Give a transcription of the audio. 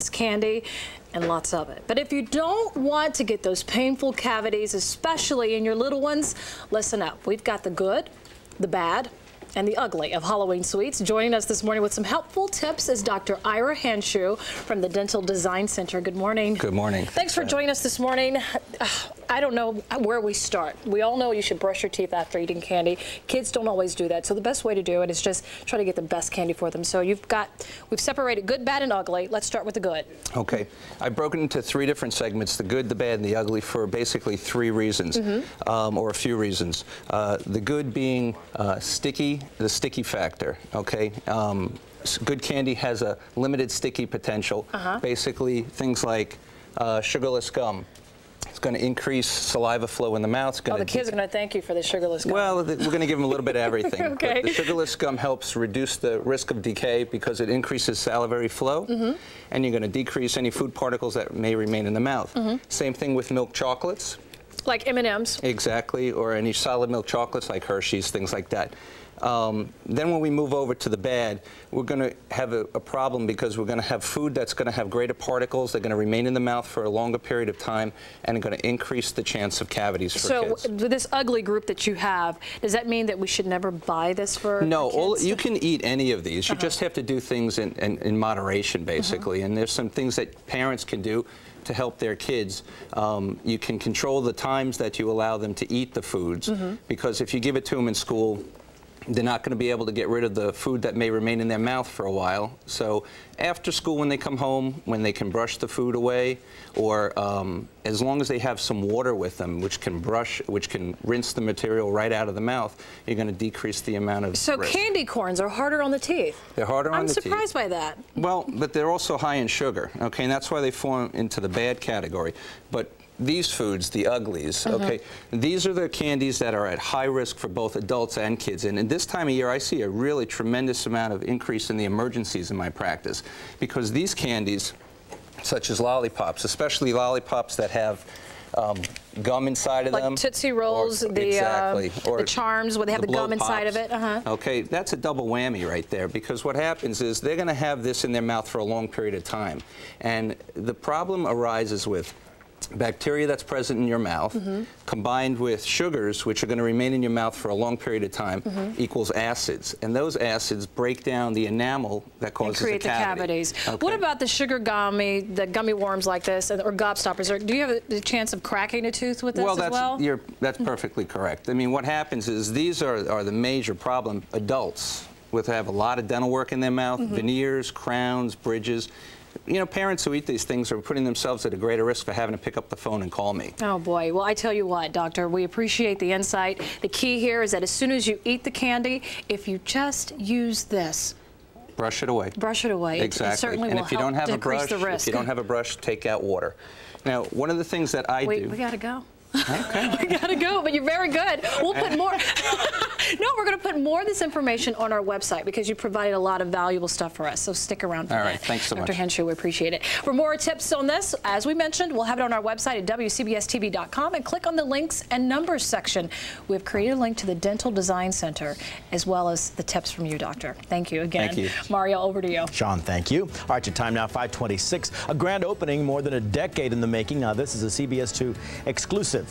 candy and lots of it. But if you don't want to get those painful cavities, especially in your little ones, listen up. We've got the good, the bad, and the ugly of Halloween sweets. Joining us this morning with some helpful tips is Dr. Ira1 from the Dental Design Center. Good morning. Good morning. Thanks for joining us this morning. I don't know where we start. We all know you should brush your teeth after eating candy. Kids don't always do that, so the best way to do it is just try to get the best candy for them. So we've separated good, bad, and ugly. Let's start with the good. Okay. I've broken into 3 different segments, the good, the bad, and the ugly, for basically 3 reasons, or a few reasons. The good being the sticky factor, okay? Good candy has a limited sticky potential. Basically, things like sugarless gum. It's going to increase saliva flow in the mouth. Oh, the kids are going to thank you for the sugarless gum. Well, we're going to give them a little bit of everything. Okay. But the sugarless gum helps reduce the risk of decay because it increases salivary flow, and you're going to decrease any food particles that may remain in the mouth. Same thing with milk chocolates. Like M&Ms. Exactly, or any solid milk chocolates like Hershey's, things like that. Then when we move over to the bad, we're going to have a problem because we're going to have food that's going to have greater particles. They're going to remain in the mouth for a longer period of time and are going to increase the chance of cavities for kids. So this ugly group that you have, does that mean that we should never buy this for kids? You can eat any of these. You just have to do things in moderation, basically. And there's some things that parents can do to help their kids. You can control the times that you allow them to eat the foods, because if you give it to them in school, they're not going to be able to get rid of the food that may remain in their mouth for a while. So after school, when they come home, when they can brush the food away, or as long as they have some water with them, which can rinse the material right out of the mouth, you're going to decrease the amount of risk. Candy corns are harder on the teeth. They're harder on the teeth. I'm surprised by that. Well, but they're also high in sugar, okay, and that's why they fall into the bad category. But these foods, the uglies, okay, these are the candies that are at high risk for both adults and kids. And in this time of year, I see a really tremendous amount of increase in the emergencies in my practice, because these candies, such as lollipops, especially lollipops that have gum inside of them. Like Tootsie Rolls, the Charms, where they have the gum inside of it. Okay, that's a double whammy right there, because what happens is they're going to have this in their mouth for a long period of time. And the problem arises with bacteria that's present in your mouth, combined with sugars, which are going to remain in your mouth for a long period of time, equals acids. And those acids break down the enamel that causes create the cavities. Okay. What about the sugar gummy, the gummy worms like this, or gobstoppers? Do you have a chance of cracking a tooth with this as well? That's perfectly correct. I mean, what happens is these are the major problem. Adults have a lot of dental work in their mouth, veneers, crowns, bridges. You know, parents who eat these things are putting themselves at a greater risk for having to pick up the phone and call me. Oh, boy. Well, I tell you what, Doctor, we appreciate the insight. The key here is that as soon as you eat the candy, if you just use this, brush it away. Brush it away. Exactly. It certainly will help decrease the risk. If you don't have a brush, take out water. Now, one of the things that I do... Wait, we got to go. Okay. We gotta go, but you're very good. We'll put more. No, we're going to put more of this information on our website because you provided a lot of valuable stuff for us. So stick around for that. All right, thanks so much. Dr. Henshaw, we appreciate it. For more tips on this, as we mentioned, we'll have it on our website at WCBSTV.com and click on the links and numbers section. We've created a link to the Dental Design Center as well as the tips from you, Doctor. Thank you again. Thank you. Mario, over to you. Sean, thank you. All right, your time now, 5:26. A grand opening more than a decade in the making. Now, this is a CBS 2 exclusive.